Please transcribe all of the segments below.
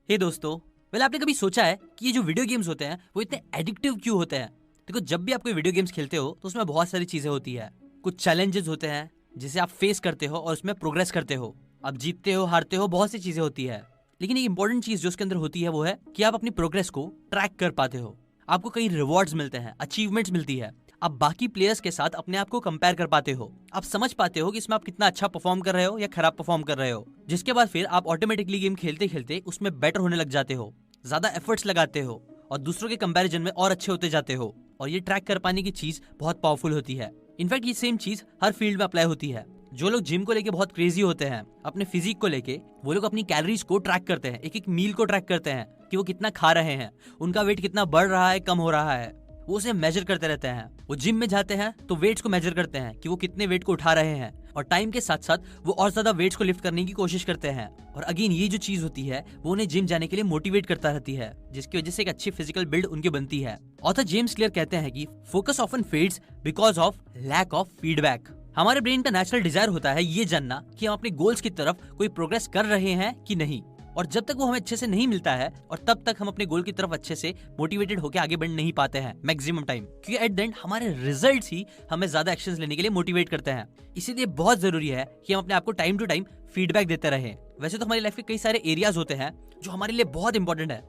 हे दोस्तों, आपने कभी सोचा है कि ये जो वीडियो गेम्स होते हैं वो इतने एडिक्टिव क्यों होते हैं? देखो, जब भी आप कोई वीडियो गेम्स खेलते हो तो उसमें बहुत सारी चीजें होती है। कुछ चैलेंजेस होते हैं जिसे आप फेस करते हो और उसमें प्रोग्रेस करते हो। आप जीतते हो, हारते हो, बहुत सी चीजें होती है। लेकिन एक इंपॉर्टेंट चीज जो उसके अंदर होती है वो है कि आप अपनी प्रोग्रेस को ट्रैक कर पाते हो। आपको कई रिवॉर्ड्स मिलते हैं, अचीवमेंट्स मिलती है। आप बाकी प्लेयर्स के साथ अपने आप को कंपेयर कर पाते हो। आप समझ पाते हो कि इसमें आप कितना अच्छा परफॉर्म कर रहे हो या खराब परफॉर्म कर रहे हो, जिसके बाद फिर आप ऑटोमेटिकली गेम खेलते खेलते उसमें बेटर होने लग जाते हो, ज्यादा एफर्ट्स लगाते हो और दूसरों के कंपैरिजन में और अच्छे होते जाते हो। और ये ट्रैक कर पाने की चीज बहुत पावरफुल होती है। इनफैक्ट ये सेम चीज हर फील्ड में अप्लाई होती है। जो लोग जिम को लेके बहुत क्रेजी होते हैं, अपने फिजिक को लेके, वो लोग अपनी कैलोरीज को ट्रैक करते हैं, एक एक मील को ट्रैक करते हैं कि वो कितना खा रहे हैं, उनका वेट कितना बढ़ रहा है, कम हो रहा है, वो उसे मेजर करते रहते हैं। वो जिम में जाते हैं तो वेट्स को मेजर करते हैं कि वो कितने वेट को उठा रहे हैं, और टाइम के साथ साथ वो और ज्यादा वेट्स को लिफ्ट करने की कोशिश करते हैं। और अगेन ये जो चीज होती है वो उन्हें जिम जाने के लिए मोटिवेट करता रहती है, जिसकी वजह से एक अच्छी फिजिकल बिल्ड उनकी बनती है। ऑथर जेम्स क्लियर कहते हैं कि focus often fades because of lack of feedback. हमारे ब्रेन का नेचुरल डिजायर होता है ये जानना कि हम अपने गोल्स की तरफ कोई प्रोग्रेस कर रहे हैं कि नहीं। और जब तक वो हमें अच्छे से नहीं मिलता है और तब तक हम अपने गोल की तरफ अच्छे से मोटिवेटेड होकर आगे बढ़ नहीं पाते हैं मैक्सिमम टाइम, क्योंकि एट द एंड हमारे रिजल्ट्स ही हमें ज्यादा एक्शंस लेने के लिए मोटिवेट करते हैं। इसीलिए बहुत जरूरी है कि हम अपने आप को टाइम टू टाइम फीडबैक देते रहें। वैसे तो हमारी लाइफ के कई सारे एरियाज होते हैं जो हमारे लिए बहुत इंपॉर्टेंट है,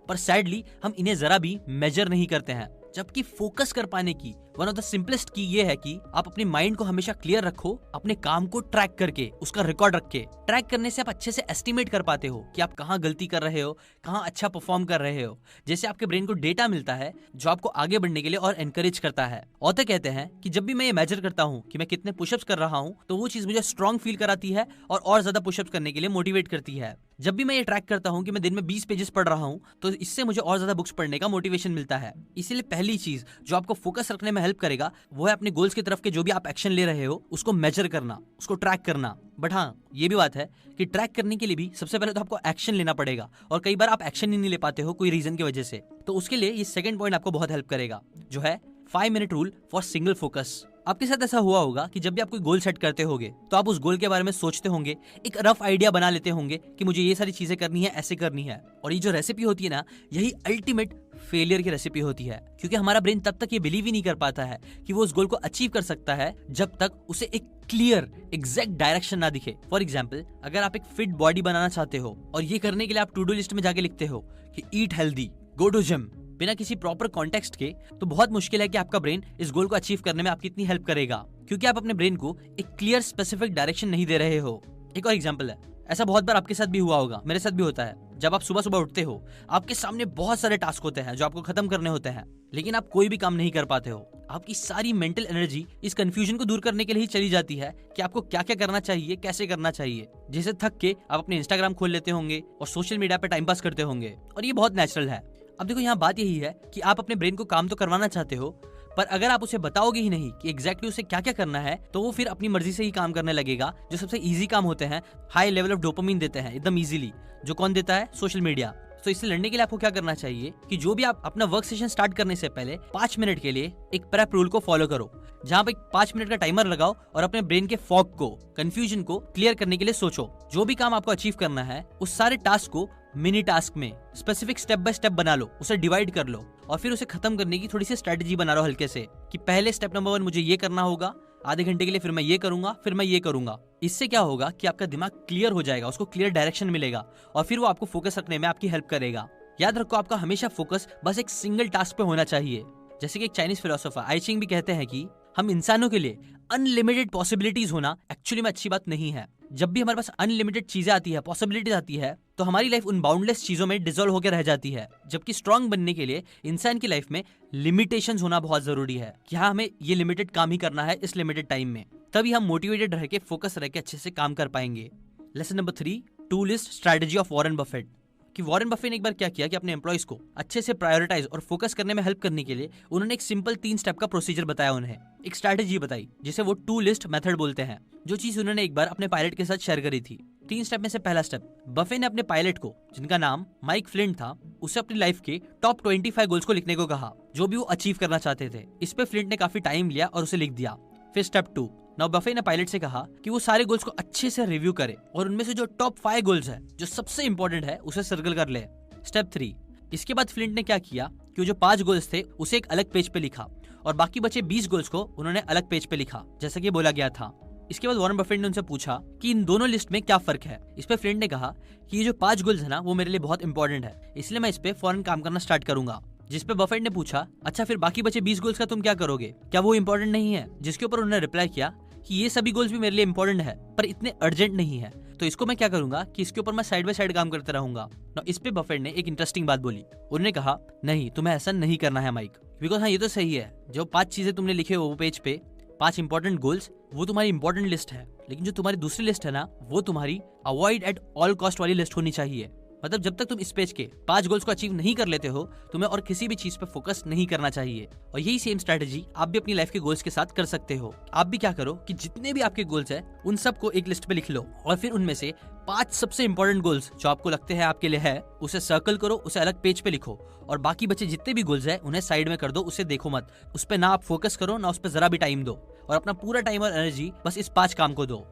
पर सैडली हम इन्हें जरा भी मेजर नहीं करते हैं। जबकि फोकस कर पाने की वन ऑफ द सिंपलेस्ट की ये है कि आप अपने माइंड को हमेशा क्लियर रखो, अपने काम को ट्रैक करके उसका रिकॉर्ड रख के। ट्रैक करने से आप अच्छे से एस्टिमेट कर पाते हो कि आप कहाँ गलती कर रहे हो, कहाँ अच्छा परफॉर्म कर रहे हो। जैसे आपके ब्रेन को डेटा मिलता है जो आपको आगे बढ़ने के लिए और एनकरेज करता है। ऑथर कहते हैं कि जब भी मैं ये मेजर करता हूँ कि मैं कितने पुशअप्स कर रहा हूँ, तो वो चीज मुझे स्ट्रॉन्ग फील कराती है और ज्यादा पुशअप्स करने के लिए मोटिवेट करती है। जब भी मैं ये ट्रैक करता हूँ कि मैं दिन में 20 पेजेस पढ़ रहा हूँ, तो इससे मुझे और ज्यादा बुक्स पढ़ने का मोटिवेशन मिलता है। इसीलिए पहली चीज जो आपको फोकस रखने में हेल्प करेगा वो है अपने गोल्स की तरफ के जो भी आप एक्शन ले रहे हो उसको मेजर करना, उसको ट्रैक करना। बट हाँ, ये भी बात है कि ट्रैक करने के लिए भी सबसे पहले तो आपको एक्शन लेना पड़ेगा, और कई बार आप एक्शन ही नहीं ले पाते हो कोई रीजन की वजह से। तो उसके लिए ये सेकंड पॉइंट आपको बहुत हेल्प करेगा, जो है 5 minute rule for single focus. आपके साथ ऐसा हुआ होगा कि जब भी आप कोई गोल सेट करते होगे तो आप उस गोल के बारे में सोचते होंगे, एक रफ आइडिया बना लेते होंगे कि मुझे ये सारी चीजें करनी है, ऐसे करनी है। और ये जो रेसिपी होती है ना, यही अल्टीमेट फेलियर की रेसिपी होती है, क्योंकि हमारा ब्रेन तब तक ये बिलीव ही नहीं कर पाता है कि वो उस गोल को अचीव कर सकता है जब तक उसे एक क्लियर एग्जैक्ट डायरेक्शन ना दिखे। फॉर एग्जाम्पल, अगर आप एक फिट बॉडी बनाना चाहते हो और ये करने के लिए आप टू डू लिस्ट में जाके लिखते हो कि eat healthy, go to gym, बिना किसी प्रॉपर कॉन्टेक्स्ट के, तो बहुत मुश्किल है कि आपका ब्रेन इस गोल को अचीव करने में आपकी इतनी हेल्प करेगा, क्योंकि आप अपने ब्रेन को एक क्लियर स्पेसिफिक डायरेक्शन नहीं दे रहे हो। एक और एग्जांपल है, ऐसा बहुत बार आपके साथ भी हुआ होगा, मेरे साथ भी होता है। जब आप सुबह सुबह उठते हो, आपके सामने बहुत सारे टास्क होते हैं जो आपको खत्म करने होते हैं, लेकिन आप कोई भी काम नहीं कर पाते हो। आपकी सारी मेंटल एनर्जी इस कंफ्यूजन को दूर करने के लिए ही चली जाती है कि आपको क्या क्या करना चाहिए, कैसे करना चाहिए। जैसे थक के आप अपने इंस्टाग्राम खोल लेते होंगे और सोशल मीडिया पे टाइम पास करते होंगे, और ये बहुत नेचुरल है। अब देखो, यहाँ बात यही है कि आप अपने ब्रेन को काम तो करवाना चाहते हो, पर अगर आप उसे बताओगे ही नहीं कि एग्जैक्टली उसे क्या क्या करना है, तो वो फिर अपनी मर्जी से ही काम करने लगेगा। जो सबसे इजी काम होते हैं, हाई लेवल ऑफ डोपामिन देते हैं एकदम इजीली, जो कौन देता है? Social media. तो इससे लड़ने के लिए आपको क्या करना चाहिए कि जो भी आप अपना वर्क सेशन स्टार्ट करने से पहले 5 मिनट के लिए एक प्रेप रूल को फॉलो करो, जहां पे 5 मिनट का टाइमर लगाओ और अपने ब्रेन के फॉग को, कंफ्यूजन को क्लियर करने के लिए सोचो। जो भी काम आपको अचीव करना है, उस सारे टास्क को मिनी टास्क में स्पेसिफिक स्टेप बाय स्टेप बना लो, उसे डिवाइड कर लो, और फिर उसे खत्म करने की थोड़ी सी स्ट्रेटेजी बना लो हल्के से, कि पहले स्टेप नंबर 1 मुझे ये करना होगा, आधे घंटे के लिए, फिर मैं ये करूंगा, फिर मैं ये करूंगा। इससे क्या होगा कि आपका दिमाग क्लियर हो जाएगा, उसको क्लियर डायरेक्शन मिलेगा, और फिर वो आपको फोकस रखने में आपकी हेल्प करेगा। याद रखो, आपका हमेशा फोकस बस एक सिंगल टास्क पे होना चाहिए। जैसे कि एक चाइनीज फिलोसोफर आई चिंग भी कहते हैं कि हम इंसानों के लिए अनलिमिटेड पॉसिबिलिटीज होना एक्चुअली में अच्छी बात नहीं है। जब भी हमारे पास अनलिमिटेड चीजें आती है, पॉसिबिलिटीज आती है, तो हमारी लाइफ उन बाउंडलेस चीजों में डिसॉल्व होकर रह जाती है। जबकि स्ट्रांग बनने के लिए इंसान की लाइफ में लिमिटेशंस होना बहुत जरूरी है, कि हाँ, हमें ये लिमिटेड काम ही करना है इस लिमिटेड टाइम में। तभी हम मोटिवेटेड रह के, फोकस रह के अच्छे से काम कर पाएंगे। Lesson number 3, two list strategy of Warren Buffett. कि वॉरेन बफे ने एक बार क्या किया कि अपने एम्प्लॉइज को अच्छे से प्रायोरिटाइज और फोकस करने में हेल्प करने के लिए उन्होंने एक सिंपल 3 स्टेप का प्रोसीजर बताया, उन्हें एक स्ट्रैटेजी बताई, जिसे वो टू लिस्ट मेथड बोलते हैं, जो चीज उन्होंने एक बार अपने पायलट के साथ शेयर करी थी। 3 स्टेप में से पहला स्टेप, बफे ने अपने पायलट को, जिनका नाम माइक फ्लिंट था, उसे अपनी लाइफ के टॉप 25 गोल्स को लिखने को कहा, जो भी वो अचीव करना चाहते थे। इस पे फ्लिंट ने काफी टाइम लिया और उसे लिख दिया। फिर स्टेप 2, नाउ बफे ने पायलट से कहा कि वो सारे गोल्स को अच्छे से रिव्यू करे और उनमें से जो टॉप 5 गोल्स है, जो सबसे इंपॉर्टेंट है, उसे सर्कल कर ले। स्टेप 3, इसके बाद फ्लिंट ने क्या किया कि वो जो 5 गोल्स थे उसे एक अलग पेज पे लिखा और बाकी बचे 20 गोल्स को उन्होंने अलग पेज पे लिखा, जैसा कि बोला गया था। इसके बाद वॉरेन बफेट ने उनसे पूछा कि इन दोनों लिस्ट में क्या फर्क है। इस पे फ्लिंट ने कहा कि ये जो 5 गोल्स है ना, वो मेरे लिए बहुत इंपॉर्टेंट है, इसलिए मैं इस पे फौरन काम करना स्टार्ट करूंगा। जिस पे बफेट ने पूछा, अच्छा फिर बाकी बचे 20 गोल्स का तुम क्या करोगे, क्या वो इंपॉर्टेंट नहीं है? जिसके ऊपर उन्होंने रिप्लाई किया कि ये सभी गोल्स भी मेरे लिए इंपॉर्टेंट है, पर इतने अर्जेंट नहीं है, तो इसको मैं क्या करूंगा कि इसके ऊपर मैं साइड बाय साइड काम करते रहूंगा। इस पे बफेट ने एक इंटरेस्टिंग बात बोली। उन्होंने कहा, नहीं, तुम्हें ऐसा नहीं करना है माइक, बिकॉज हाँ ये तो सही है, जो 5 चीजें तुमने लिखे हो वो पेज पे, 5 इंपॉर्टेंट गोल्स, वो तुम्हारी इंपॉर्टेंट लिस्ट है, लेकिन जो तुम्हारी दूसरी लिस्ट है ना, वो तुम्हारी अवॉइड एट ऑल कॉस्ट वाली लिस्ट होनी चाहिए। मतलब जब तक तुम इस पेज के 5 गोल्स को अचीव नहीं कर लेते हो, तुम्हें और किसी भी चीज पे फोकस नहीं करना चाहिए। और यही सेम स्ट्रेटेजी आप भी अपनी लाइफ के गोल्स के साथ कर सकते हो। आप भी क्या करो कि जितने भी आपके गोल्स है उन सबको एक लिस्ट पे लिख लो और फिर उनमें से 5 सबसे इंपॉर्टेंट गोल्स जो आपको लगते हैं आपके लिए है, उसे सर्कल करो, उसे अलग पेज पे लिखो और बाकी बचे जितने भी गोल्स है उन्हें साइड में कर दो, उसे देखो मत, उस पर ना आप फोकस करो, ना उस पर जरा भी टाइम दो और अपना पूरा टाइम और एनर्जी बस इस 5 काम को दो।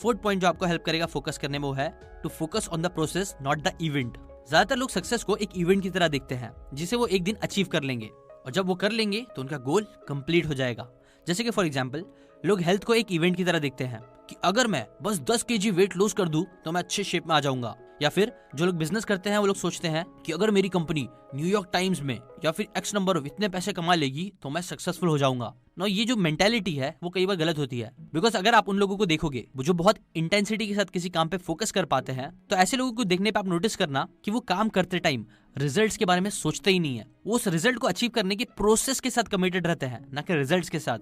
4th पॉइंट जो आपको हेल्प करेगा फोकस करने में वो है to focus on the process not the event. ज्यादातर लोग सक्सेस को एक इवेंट की तरह देखते हैं जिसे वो एक दिन अचीव कर लेंगे और जब वो कर लेंगे तो उनका गोल कंप्लीट हो जाएगा। जैसे कि फॉर एग्जांपल लोग हेल्थ को एक इवेंट की तरह देखते हैं कि अगर मैं बस 10 kg वेट लूज कर दूं तो मैं अच्छे शेप में आ जाऊंगा। या फिर जो लोग बिजनेस करते हैं वो लोग सोचते हैं कि अगर मेरी कंपनी न्यूयॉर्क टाइम्स में या फिर X नंबर ऑफ इतने पैसे कमा लेगी तो मैं सक्सेसफुल हो जाऊंगा। नो, ये जो मेंटालिटी है वो कई बार गलत होती है, बिकॉज अगर आप उन लोगों को देखोगे जो बहुत इंटेंसिटी के साथ किसी काम पे फोकस कर पाते हैं, तो ऐसे लोगों को देखने पे आप नोटिस करना कि वो काम करते टाइम रिजल्ट्स के बारे में सोचते ही नहीं है। वो उस रिजल्ट को अचीव करने के प्रोसेस के साथ कमिटेड रहते हैं, ना कि रिजल्ट्स के साथ।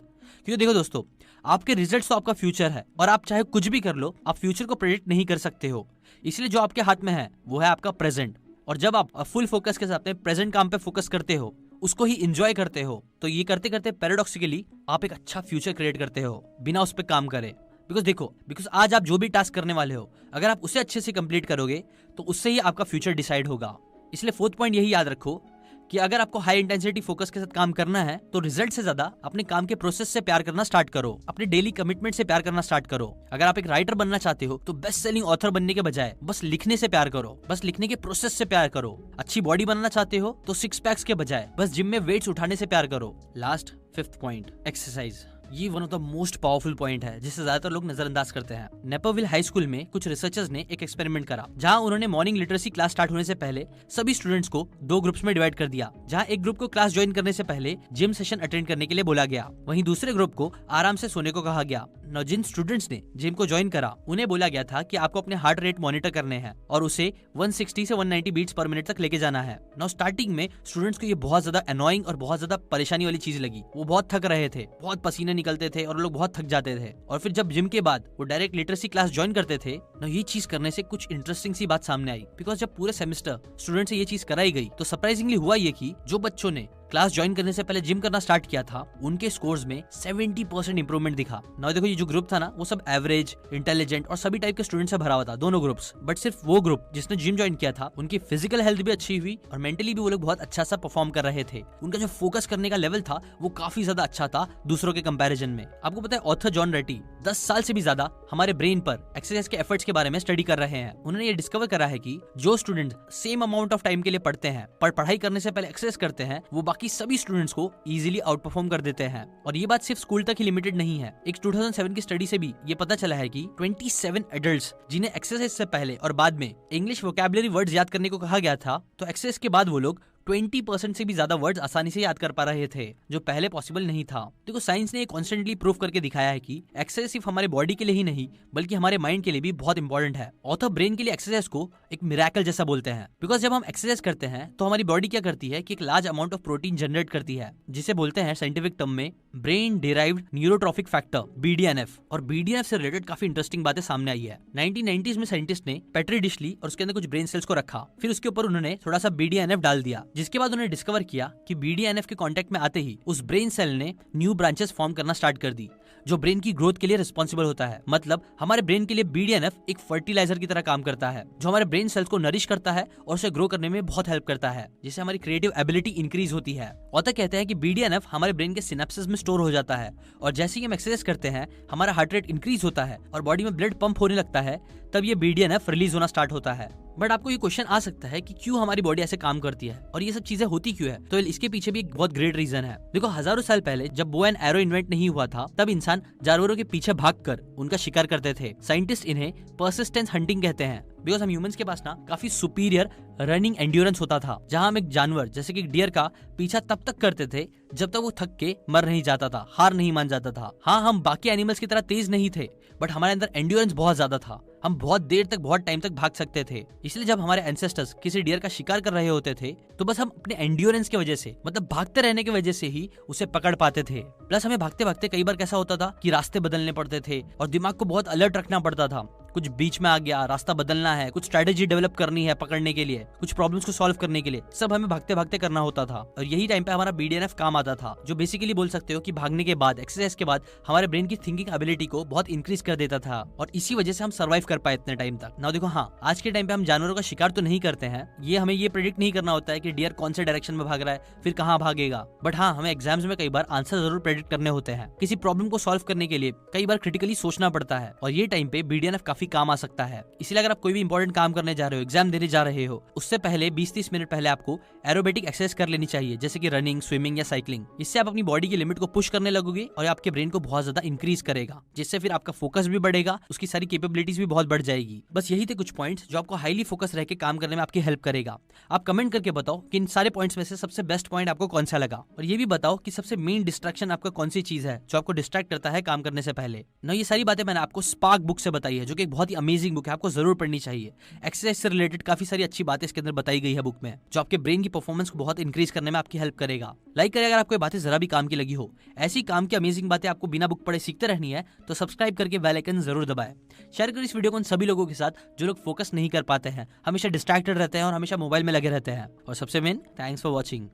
क्योंकि देखो दोस्तों, आपके रिजल्ट्स तो आपका फ्यूचर है और आप चाहे कुछ भी कर लो, आप फ्यूचर को प्रेडिक्ट नहीं कर सकते हो। इसलिए जो आपके हाथ में है वो है आपका प्रेजेंट। और जब आप फुल फोकस के साथ अपने प्रेजेंट काम पे फोकस करते हो, उसको ही एंजॉय करते हो, तो ये करते करते पैराडॉक्सिकली आप एक अच्छा फ्यूचर क्रिएट करते हो बिना उस पर काम करे। बिकॉज आज आप जो भी टास्क करने वाले हो, अगर आप उसे अच्छे से कंप्लीट करोगे तो उससे ही आपका फ्यूचर डिसाइड होगा। इसलिए 4th पॉइंट यही याद रखो कि अगर आपको हाई इंटेंसिटी फोकस के साथ काम करना है तो रिजल्ट से ज्यादा अपने काम के प्रोसेस से प्यार करना स्टार्ट करो, अपने डेली कमिटमेंट से प्यार करना स्टार्ट करो। अगर आप एक राइटर बनना चाहते हो तो बेस्ट सेलिंग ऑथर बनने के बजाय बस लिखने से प्यार करो, बस लिखने के प्रोसेस से प्यार करो। अच्छी बॉडी बनाना चाहते हो तो 6 पैक्स के बजाय बस जिम में वेट्स उठाने से प्यार करो। Last 5th point, exercise. ये one of the most powerful point है जिसे ज्यादातर लोग नजरअंदाज करते हैं। नेपरविल हाई स्कूल में कुछ रिसर्चर्स ने एक एक्सपेरिमेंट करा जहां उन्होंने मॉर्निंग लिटरेसी क्लास स्टार्ट होने से पहले सभी स्टूडेंट्स को 2 ग्रुप्स में डिवाइड कर दिया, जहां एक ग्रुप को क्लास ज्वाइन करने से पहले जिम सेशन अटेंड करने के लिए बोला गया, वहीं दूसरे ग्रुप को आराम से सोने को कहा गया। नौ जिन स्टूडेंट्स ने जिम को ज्वाइन करा उन्हें बोला गया था कि आपको अपने हार्ट रेट मॉनिटर करने हैं और उसे 160 से 190 बीट्स पर मिनट तक लेके जाना है। नौ स्टार्टिंग में स्टूडेंट्स को ये बहुत ज्यादा अनोइंग और बहुत ज्यादा परेशानी वाली चीज लगी। वो बहुत थक रहे थे, बहुत पसीने निकलते थे और लोग बहुत थक जाते थे। और फिर जब जिम के बाद वो डायरेक्ट लिटरेसी क्लास ज्वाइन करते थे ना, ये चीज करने से कुछ इंटरेस्टिंग सी बात सामने आई। बिकॉज जब पूरे सेमेस्टर स्टूडेंट से ये चीज कराई गई तो सरप्राइजिंगली हुआ ये कि जो बच्चों ने क्लास ज्वाइन करने से पहले जिम करना स्टार्ट किया था उनके स्कोर्स में 70% इंप्रूवमेंट दिखा। ना देखो, ये जो ग्रुप था ना वो सब एवरेज, इंटेलिजेंट और सभी टाइप के स्टूडेंट से भरा हुआ था, दोनों ग्रुप्स। बट सिर्फ वो ग्रुप जिसने जिम ज्वाइन किया था उनकी फिजिकल हेल्थ भी अच्छी हुई और मेंटली भी वो लोग बहुत अच्छा सा परफॉर्म कर रहे थे। उनका जो फोकस करने का लेवल था वो काफी ज्यादा अच्छा था दूसरों के कंपैरिजन में। आपको पता है ऑथर जॉन रेटी 10 साल से भी ज्यादा हमारे ब्रेन पर एक्सरसाइज के एफर्ट्स के बारे में स्टडी कर रहे हैं। उन्होंने ये डिस्कवर करा है कि जो student same amount of time के लिए पढ़ते हैं पर पढ़ाई करने से पहले एक्सरसाइज करते हैं, वो बाकी सभी स्टूडेंट्स को इजीली आउट परफॉर्म कर देते हैं। और ये बात सिर्फ स्कूल तक ही लिमिटेड नहीं है। एक 2007 की स्टडी से भी ये पता चला है कि 27 एडल्ट्स जिन्हें एक्सरसाइज से पहले और बाद में इंग्लिश वोकैबुलरी वर्ड्स याद करने को कहा गया था, तो एक्सरसाइज के बाद वो लोग 20% से भी ज्यादा वर्ड्स आसानी से याद कर पा रहे थे, जो पहले पॉसिबल नहीं था। देखो, साइंस ने कॉन्स्टेंटली प्रूव करके दिखाया है कि एक्सरसाइज सिर्फ हमारे बॉडी के लिए ही नहीं बल्कि हमारे माइंड के लिए भी बहुत इंपॉर्टेंट है। ऑथर ब्रेन के लिए एक्सरसाइज को एक मिरेकल जैसा बोलते हैं। बिकॉज जब हम एक्सरसाइज करते हैं तो हमारी बॉडी क्या करती है कि एक large amount of protein generate करती है, जिसे बोलते हैं साइंटिफिक टर्म में brain derived neurotrophic factor, BDNF। और BDNF से रिलेटेड काफी इंटरेस्टिंग बातें सामने आई है। 1990s में साइंटिस्ट ने पेट्री डिश ली और उसके अंदर कुछ ब्रेन सेल्स को रखा, फिर उसके ऊपर उन्होंने थोड़ा सा BDNF डाल दिया, जिसके बाद उन्होंने डिस्कवर किया कि BDNF के कांटेक्ट में आते ही उस ब्रेन सेल ने न्यू ब्रांचेस फॉर्म करना स्टार्ट कर दी। जो ब्रेन की ग्रोथ के लिए रिस्पॉन्सिबल होता है। मतलब हमारे ब्रेन के लिए BDNF एक फर्टिलाइजर की तरह काम करता है, जो हमारे ब्रेन सेल्स को नरिश करता है और उसे ग्रो करने में बहुत हेल्प करता है, जिससे हमारी क्रिएटिव एबिलिटी इंक्रीज होती है। ऑथर कहते हैं कि BDNF हमारे ब्रेन के सिनेप्सेस में स्टोर हो जाता है, और जैसे ही हम एक्सरसाइज करते हैं हमारा हार्ट रेट इंक्रीज होता है और बॉडी में ब्लड पंप होने लगता है, तब ये BDNF रिलीज होना स्टार्ट होता है। बट आपको ये क्वेश्चन आ सकता है कि क्यों हमारी बॉडी ऐसे काम करती है और ये सब चीजें होती क्यों है। तो इसके पीछे भी एक बहुत ग्रेट रीजन है। देखो, हजारों साल पहले जब बो एंड एरो इन्वेंट नहीं हुआ था, तब इंसान जानवरों के पीछे भागकर उनका शिकार करते थे। साइंटिस्ट इन्हें पर्सिस्टेंस हंटिंग कहते हैं, बिकॉज हम ह्यूमंस के पास ना काफी सुपीरियर रनिंग एंड्योरेंस होता था, जहां हम एक जानवर जैसे कि डियर का पीछा तब तक करते थे जब तक वो थक के मर नहीं जाता था, हार नहीं मान जाता था। हाँ, हम बाकी एनिमल्स की तरह तेज नहीं थे, बट हमारे अंदर एंड्योरेंस बहुत ज्यादा था। हम बहुत देर तक, बहुत टाइम तक भाग सकते थे। इसलिए जब हमारे एंसेस्टर्स किसी डियर का शिकार कर रहे होते थे, तो बस हम अपने एंड्योरेंस की वजह से, मतलब भागते रहने की वजह से ही उसे पकड़ पाते थे। प्लस हमें भागते भागते कई बार कैसा होता था कि रास्ते बदलने पड़ते थे और दिमाग को बहुत अलर्ट रखना पड़ता था। कुछ बीच में आ गया, रास्ता बदलना है, कुछ स्ट्रेटेजी डेवलप करनी है पकड़ने के लिए, कुछ प्रॉब्लम्स को सॉल्व करने के लिए, सब हमें भागते भागते करना होता था। और यही टाइम पे हमारा BDNF काम आता था, जो बेसिकली बोल सकते हो कि भागने के बाद, एक्सरसाइज के बाद हमारे ब्रेन की थिंकिंग एबिलिटी को बहुत इंक्रीज कर देता था, और इसी वजह से हम सर्वाइव कर पाए इतने टाइम तक। ना देखो, हाँ, आज के टाइम पे हम जानवरों का शिकार तो नहीं करते हैं, ये हमें ये प्रेडिक्ट नहीं करना होता है कि डियर कौन से डायरेक्शन में भाग रहा है, फिर कहाँ भागेगा। बट हाँ, हमें एग्जाम्स में कई बार आंसर जरूर प्रेडिक्ट करने होते हैं। किसी प्रॉब्लम को सॉल्व करने के लिए कई बार क्रिटिकली सोचना पड़ता है, और ये टाइम पे BDNF काफी काम आ सकता है। इसलिए अगर आप कोई भी इंपॉर्टेंट काम करने जा रहे हो, एग्जाम देने जा रहे हो, उससे पहले 20-30 मिनट पहले आपको एरोबेटिक एक्सरसाइज कर लेनी चाहिए, जैसे कि रनिंग, स्विमिंग या साइकिलिंग। इससे आप अपनी बॉडी की लिमिट को पुश करने लगोगे और आपके ब्रेन को बहुत ज्यादा इंक्रीज करेगा, जिससे फिर आपका फोकस भी बढ़ेगा, उसकी सारी कैपेबिलिटीज भी बहुत बढ़ जाएगी। बस यही थे कुछ पॉइंट्स जो आपको हाईली फोकस रह के काम करने में आपकी हेल्प करेगा। आप कमेंट करके बताओ कि इन सारे पॉइंट्स में से सबसे बेस्ट पॉइंट आपको कौन सा लगा, और ये भी बताओ कि सबसे मेन डिस्ट्रैक्शन आपका कौन सी चीज है जो आपको डिस्ट्रैक्ट करता है काम करने से पहले। ना ये सारी बातें मैंने आपको स्पार्क बुक से बताई है, जो कि एक बहुत ही अमेजिंग बुक है, आपको जरूर पढ़नी चाहिए। एक्सरसाइज से रिलेटेड काफी सारी अच्छी बातें इसके अंदर बताई गई है बुक में, जो आपके ब्रेन की परफॉर्मेंस को बहुत इंक्रीज करने में आपकी हेल्प करेगा। लाइक करें अगर आपको ये बातें जरा भी काम की लगी हो। ऐसी काम की अमेजिंग बातें आपको बिना बुक पढ़े सीखते रहनी है तो सब्सक्राइब करके बेल आइकन जरूर दबाएं। शेयर करें इस वीडियो को उन सभी लोगों के साथ जो लोग फोकस नहीं कर पाते हैं, हमेशा डिस्ट्रैक्टेड रहते हैं और हमेशा मोबाइल में लगे रहते हैं। और सबसे मेन, थैंक्स फॉर वॉचिंग।